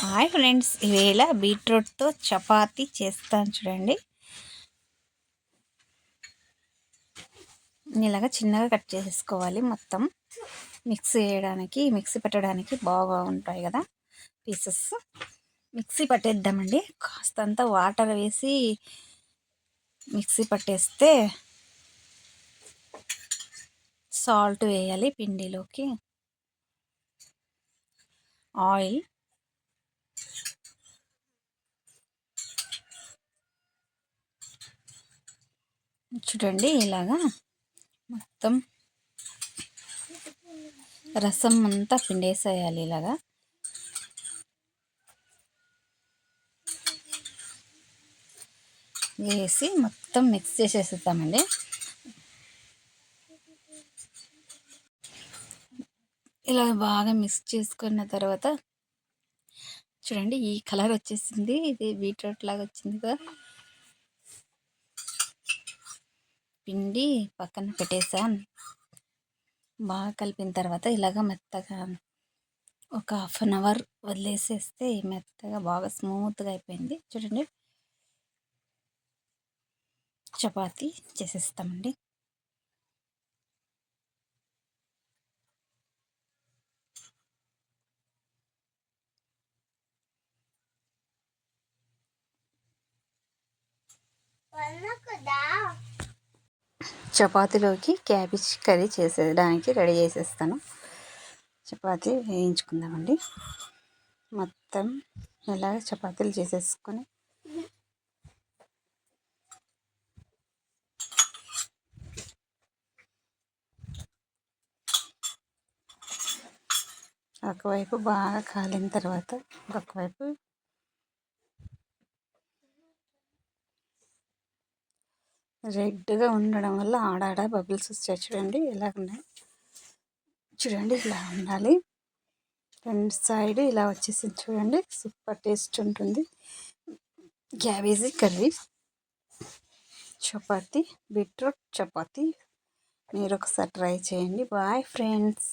Hi friends, ఈవేళ బీట్రూట్తో చపాతీ చేస్తాను చూడండి. ఇలాగా చిన్నగా కట్ చేసేసుకోవాలి. మొత్తం మిక్సీ పెట్టడానికి బాగా ఉంటాయి కదా పీసెస్. మిక్సీ పట్టేద్దామండి. కాస్తంత వాటర్ వేసి మిక్సీ పట్టేస్తే సాల్ట్ వేయాలి. పిండిలోకి ఆయిల్, చూడండి ఇలాగా మొత్తం రసం అంతా పిండేసేయాలి. ఇలాగా వేసి మొత్తం మిక్స్ చేసేస్తామండి. ఇలా బాగా మిక్స్ చేసుకున్న తర్వాత చూడండి ఈ కలర్ వచ్చేసింది. ఇది బీట్రూట్ లాగా వచ్చింది కదా. పిండి పక్కన పెట్టేసాం. బాగా కలిపిన తర్వాత ఇలాగ మెత్తగా ఒక హాఫ్ అన్ అవర్ వదిలేసేస్తే మెత్తగా బాగా స్మూత్గా అయిపోయింది. చూడండి చపాతీ చేసేస్తామండి. చపాతీలోకి క్యాబేజ్ కర్రీ చేసేయడానికి రెడీ చేసేస్తాను. చపాతీ వేయించుకుందామండి. మొత్తం ఇలాగ చపాతీలు చేసేసుకొని ఒకవైపు బాగా కాలిన తర్వాత ఒకవైపు రెడ్గా ఉండడం వల్ల ఆడాడ బబుల్స్ వచ్చాయి. చూడండి ఇలా ఉన్నాయి. చూడండి ఇలా ఉండాలి. రెండు సైడ్ ఇలా వచ్చేసింది చూడండి. సూపర్ టేస్ట్ ఉంటుంది cabbage curry. Chapati, beetroot chapati మీరు ఒకసారి ట్రై చేయండి. Bye friends.